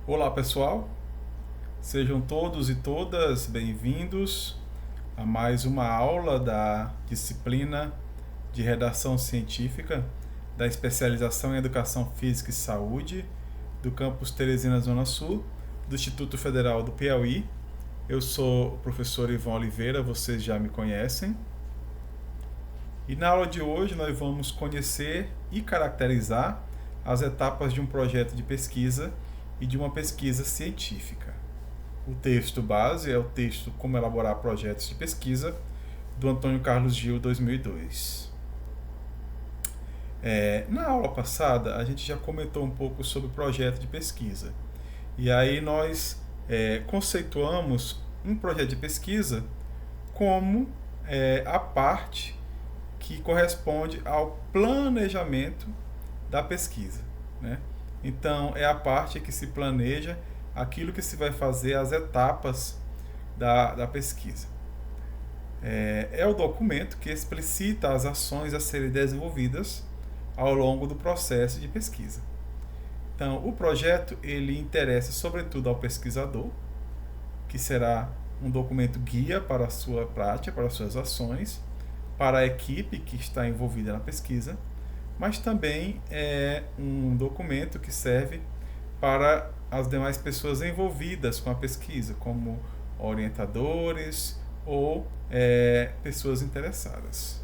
Olá pessoal, sejam todos e todas bem-vindos a mais uma aula da disciplina de Redação Científica da especialização em Educação Física e Saúde do campus Teresina Zona Sul, do Instituto Federal do Piauí. Eu sou o professor Ivan Oliveira, vocês já me conhecem. E na aula de hoje nós vamos conhecer e caracterizar as etapas de um projeto de pesquisa e de uma pesquisa científica. O texto base é o texto Como Elaborar Projetos de Pesquisa, do Antônio Carlos Gil, 2002. Na aula passada, a gente já comentou um pouco sobre o projeto de pesquisa. E aí nós conceituamos um projeto de pesquisa como a parte que corresponde ao planejamento da pesquisa, né? Então, é a parte que se planeja aquilo que se vai fazer, as etapas da pesquisa. É o documento que explicita as ações a serem desenvolvidas ao longo do processo de pesquisa. Então, o projeto ele interessa sobretudo ao pesquisador, que será um documento guia para a sua prática, para as suas ações, para a equipe que está envolvida na pesquisa, mas também é um documento que serve para as demais pessoas envolvidas com a pesquisa, como orientadores ou pessoas interessadas.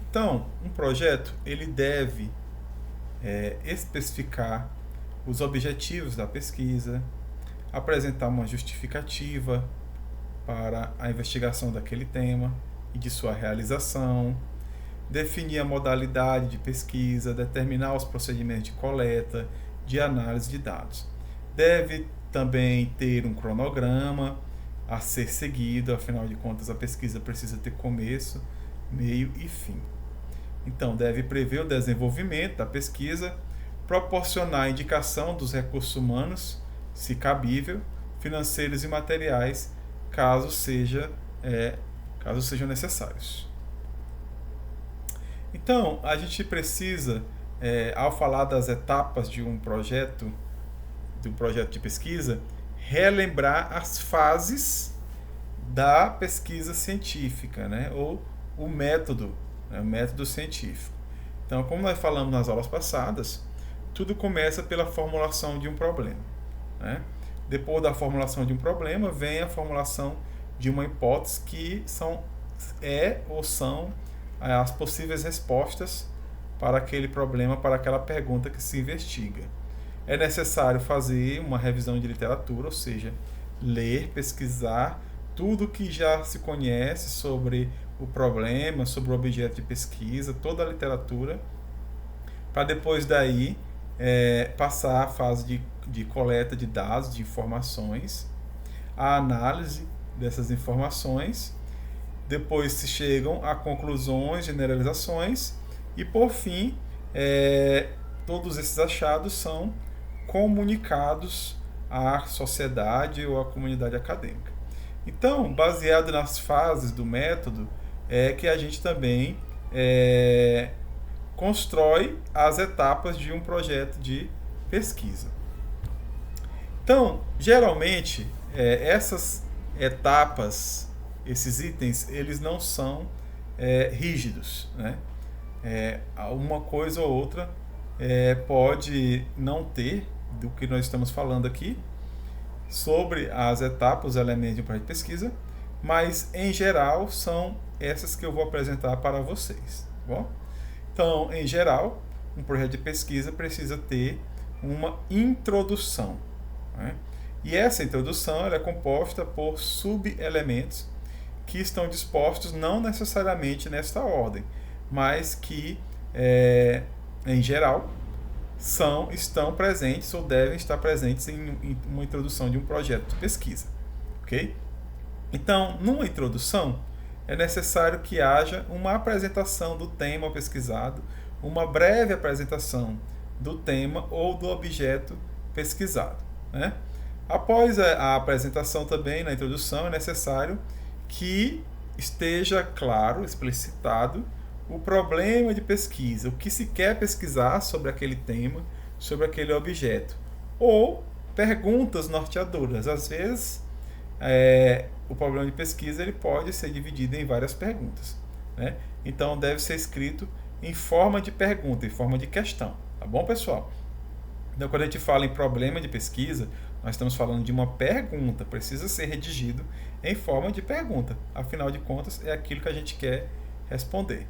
Então, um projeto ele deve especificar os objetivos da pesquisa, apresentar uma justificativa para a investigação daquele tema e de sua realização, definir a modalidade de pesquisa, determinar os procedimentos de coleta, de análise de dados. Deve também ter um cronograma a ser seguido, afinal de contas a pesquisa precisa ter começo, meio e fim. Então, deve prever o desenvolvimento da pesquisa, proporcionar a indicação dos recursos humanos, se cabível, financeiros e materiais, caso sejam necessários. Então, a gente precisa, ao falar das etapas de um projeto de pesquisa, relembrar as fases da pesquisa científica, né? Ou o método científico. Então, como nós falamos nas aulas passadas, tudo começa pela formulação de um problema, né? Depois da formulação de um problema, vem a formulação de uma hipótese que são as possíveis respostas para aquele problema, para aquela pergunta que se investiga. É necessário fazer uma revisão de literatura, ou seja, ler, pesquisar tudo que já se conhece sobre o problema, sobre o objeto de pesquisa, toda a literatura, para depois daí passar a fase de coleta de dados, de informações, a análise dessas informações, depois se chegam a conclusões, generalizações e, por fim, todos esses achados são comunicados à sociedade ou à comunidade acadêmica. Então, baseado nas fases do método, é que a gente também constrói as etapas de um projeto de pesquisa. Então, geralmente, essas etapas, esses itens, eles não são rígidos, né? Uma coisa ou outra pode não ter do que nós estamos falando aqui sobre as etapas, os elementos de um projeto de pesquisa, mas em geral são essas que eu vou apresentar para vocês, tá bom? Então, em geral, um projeto de pesquisa precisa ter uma introdução, né? E essa introdução ela é composta por subelementos que estão dispostos não necessariamente nesta ordem, mas que, em geral, estão presentes ou devem estar presentes em uma introdução de um projeto de pesquisa. Ok? Então, numa introdução, é necessário que haja uma apresentação do tema pesquisado, uma breve apresentação do tema ou do objeto pesquisado, né? Após a apresentação também, na introdução, é necessário que esteja claro, explicitado, o problema de pesquisa, o que se quer pesquisar sobre aquele tema, sobre aquele objeto. Ou perguntas norteadoras. Às vezes, o problema de pesquisa ele pode ser dividido em várias perguntas, né? Então, deve ser escrito em forma de pergunta, em forma de questão. Tá bom, pessoal? Então, quando a gente fala em problema de pesquisa, nós estamos falando de uma pergunta, precisa ser redigido em forma de pergunta. Afinal de contas, é aquilo que a gente quer responder.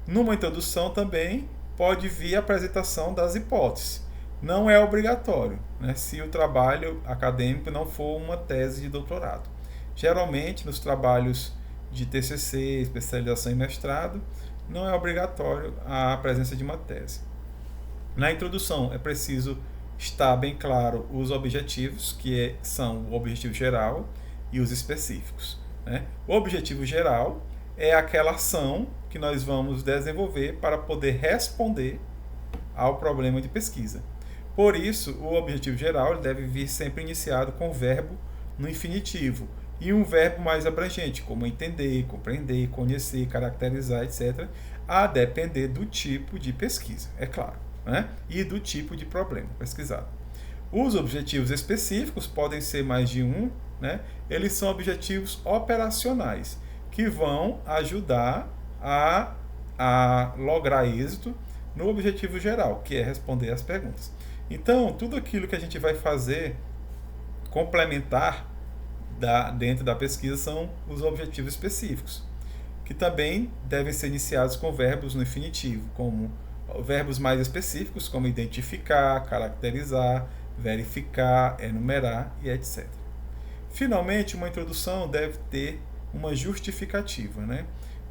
Numa introdução também pode vir a apresentação das hipóteses. Não é obrigatório, né, se o trabalho acadêmico não for uma tese de doutorado. Geralmente, nos trabalhos de TCC, especialização e mestrado, não é obrigatório a presença de uma tese. Na introdução é preciso estar bem claro os objetivos, que são o objetivo geral e os específicos, né? O objetivo geral é aquela ação que nós vamos desenvolver para poder responder ao problema de pesquisa. Por isso, o objetivo geral deve vir sempre iniciado com o verbo no infinitivo e um verbo mais abrangente, como entender, compreender, conhecer, caracterizar, etc., a depender do tipo de pesquisa, é claro, né? E do tipo de problema pesquisado. Os objetivos específicos podem ser mais de um, né? Eles são objetivos operacionais que vão ajudar a lograr êxito no objetivo geral, que é responder às perguntas. Então, tudo aquilo que a gente vai fazer complementar dentro da pesquisa são os objetivos específicos, que também devem ser iniciados com verbos no infinitivo, como verbos mais específicos, como identificar, caracterizar, verificar, enumerar e etc. Finalmente, uma introdução deve ter uma justificativa, né?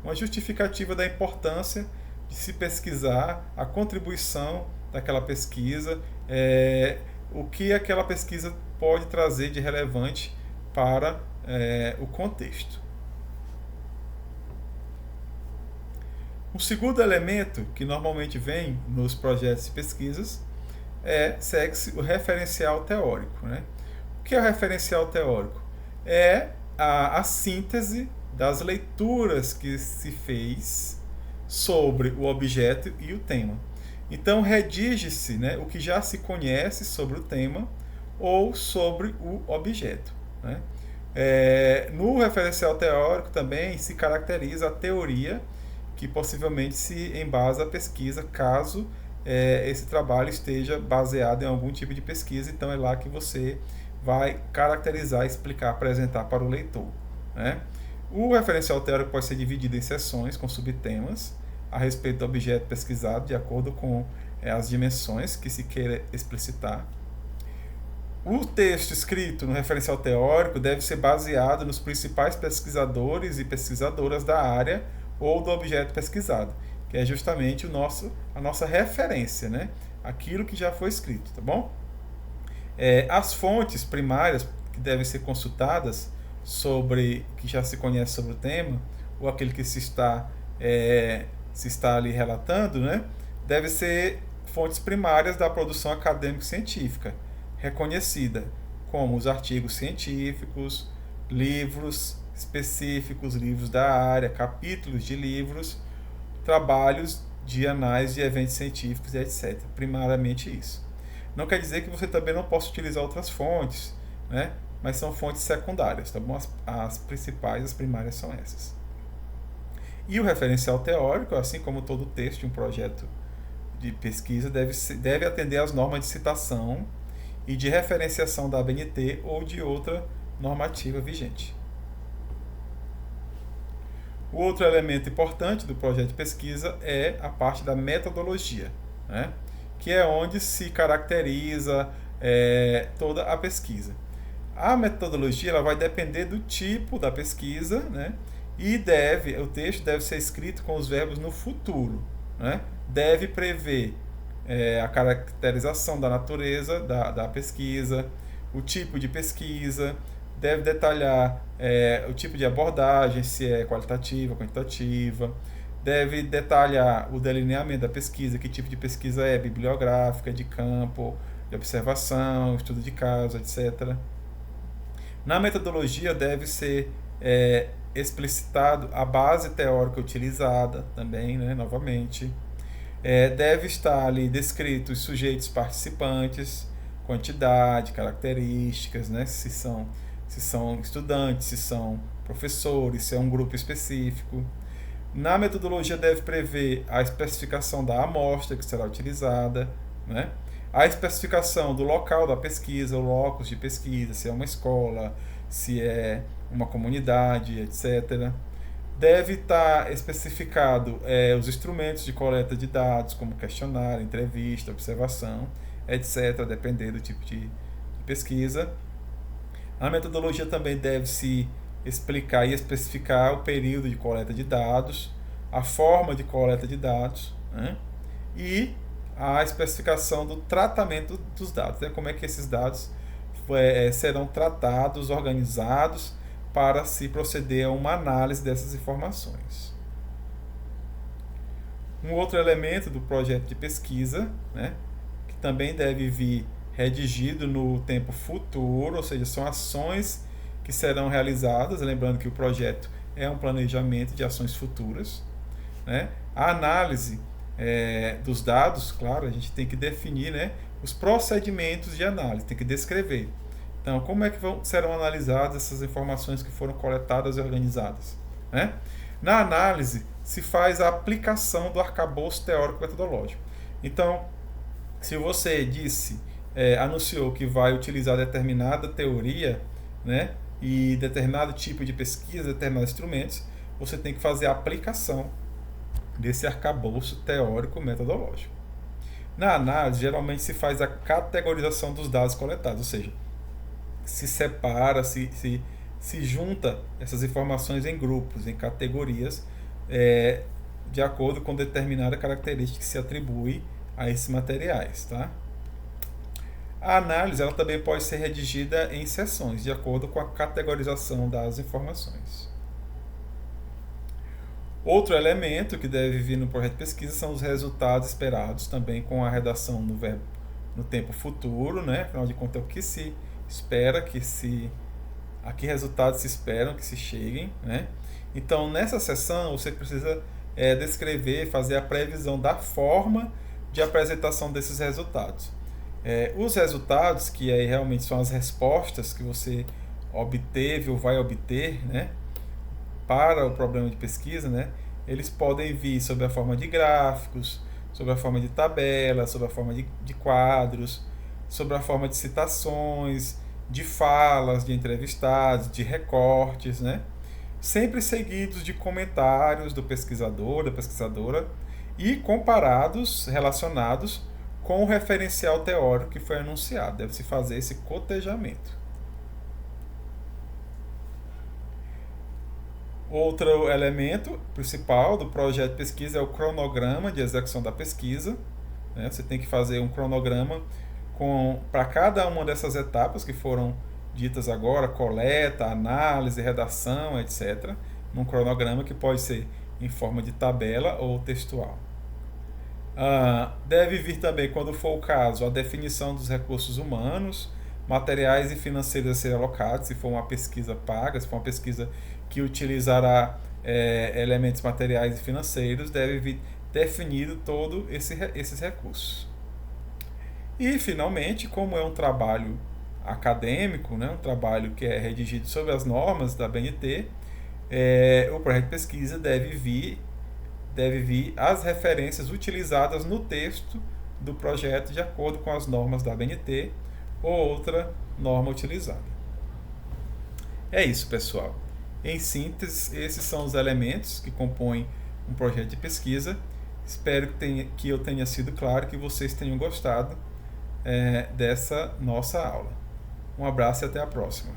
Uma justificativa da importância de se pesquisar, a contribuição daquela pesquisa, o que aquela pesquisa pode trazer de relevante para o contexto. Um segundo elemento que normalmente vem nos projetos de pesquisas segue-se o referencial teórico, né? O que é o referencial teórico? É a síntese das leituras que se fez sobre o objeto e o tema. Então, redige-se, né, o que já se conhece sobre o tema ou sobre o objeto, né? No referencial teórico também se caracteriza a teoria que possivelmente se embasa a pesquisa, caso esse trabalho esteja baseado em algum tipo de pesquisa. Então é lá que você vai caracterizar, explicar, apresentar para o leitor, né? O referencial teórico pode ser dividido em seções com subtemas a respeito do objeto pesquisado, de acordo com as dimensões que se queira explicitar. O texto escrito no referencial teórico deve ser baseado nos principais pesquisadores e pesquisadoras da área ou do objeto pesquisado, que é justamente a nossa referência, né? Aquilo que já foi escrito, tá bom? As fontes primárias que devem ser consultadas que já se conhece sobre o tema, ou aquele que se está ali relatando, né? Devem ser fontes primárias da produção acadêmico-científica, reconhecida, como os artigos científicos, livros específicos, livros da área, capítulos de livros, trabalhos de análise de eventos científicos, etc. Primariamente isso. Não quer dizer que você também não possa utilizar outras fontes, né? Mas são fontes secundárias, tá bom? As principais, as primárias são essas. E o referencial teórico, assim como todo texto de um projeto de pesquisa, deve atender às normas de citação e de referenciação da ABNT ou de outra normativa vigente. O outro elemento importante do projeto de pesquisa é a parte da metodologia, né? Que é onde se caracteriza toda a pesquisa. A metodologia ela vai depender do tipo da pesquisa, né? E o texto deve ser escrito com os verbos no futuro, né? Deve prever a caracterização da natureza da pesquisa, o tipo de pesquisa, deve detalhar o tipo de abordagem, se é qualitativa, quantitativa, deve detalhar o delineamento da pesquisa, que tipo de pesquisa é, bibliográfica, de campo, de observação, estudo de caso, etc. Na metodologia deve ser explicitado a base teórica utilizada também, né, novamente. Deve estar ali descrito os sujeitos participantes, quantidade, características, né? Se são estudantes, se são professores, se é um grupo específico. Na metodologia deve prever a especificação da amostra que será utilizada, né? A especificação do local da pesquisa, o locus de pesquisa, se é uma escola, se é uma comunidade, etc. Deve estar especificado os instrumentos de coleta de dados, como questionário, entrevista, observação, etc., depender do tipo de pesquisa. A metodologia também deve se explicar e especificar o período de coleta de dados, a forma de coleta de dados, né? E a especificação do tratamento dos dados, né? Como é que esses dados serão tratados, organizados, para se proceder a uma análise dessas informações. Um outro elemento do projeto de pesquisa, né, que também deve vir redigido no tempo futuro, ou seja, são ações que serão realizadas, lembrando que o projeto é um planejamento de ações futuras, né? A análise dos dados, claro, a gente tem que definir, né, os procedimentos de análise, tem que descrever. Então, como é que serão analisadas essas informações que foram coletadas e organizadas, né? Na análise, se faz a aplicação do arcabouço teórico-metodológico. Então, se você anunciou que vai utilizar determinada teoria, né, e determinado tipo de pesquisa, determinados instrumentos, você tem que fazer a aplicação desse arcabouço teórico-metodológico. Na análise, geralmente se faz a categorização dos dados coletados, ou seja, se separa, se junta essas informações em grupos, em categorias, de acordo com determinada característica que se atribui a esses materiais, tá? A análise ela também pode ser redigida em seções, de acordo com a categorização das informações. Outro elemento que deve vir no projeto de pesquisa são os resultados esperados, também com a redação no tempo futuro, né? Afinal de contas, é o que se espera, a que resultados se esperam que se cheguem, né? Então, nessa seção, você precisa descrever, fazer a previsão da forma de apresentação desses resultados. Os resultados, que aí realmente são as respostas que você obteve ou vai obter, né, para o problema de pesquisa, né, eles podem vir sob a forma de gráficos, sob a forma de tabelas, sob a forma de quadros, sob a forma de citações, de falas de entrevistados, de recortes, né, sempre seguidos de comentários do pesquisador, da pesquisadora, e comparados, relacionados com o referencial teórico que foi anunciado. Deve-se fazer esse cotejamento. Outro elemento principal do projeto de pesquisa é o cronograma de execução da pesquisa, né? Você tem que fazer um cronograma para cada uma dessas etapas que foram ditas agora, coleta, análise, redação, etc. Num cronograma que pode ser em forma de tabela ou textual. Deve vir também, quando for o caso, a definição dos recursos humanos, materiais e financeiros a serem alocados, se for uma pesquisa paga, se for uma pesquisa que utilizará elementos materiais e financeiros, deve vir definido todos esses recursos. E, finalmente, como é um trabalho acadêmico, né, um trabalho que é redigido sob as normas da BNT, o projeto de pesquisa deve vir as referências utilizadas no texto do projeto de acordo com as normas da BNT ou outra norma utilizada. É isso, pessoal. Em síntese, esses são os elementos que compõem um projeto de pesquisa. Espero que eu tenha sido claro, que vocês tenham gostado dessa nossa aula. Um abraço e até a próxima.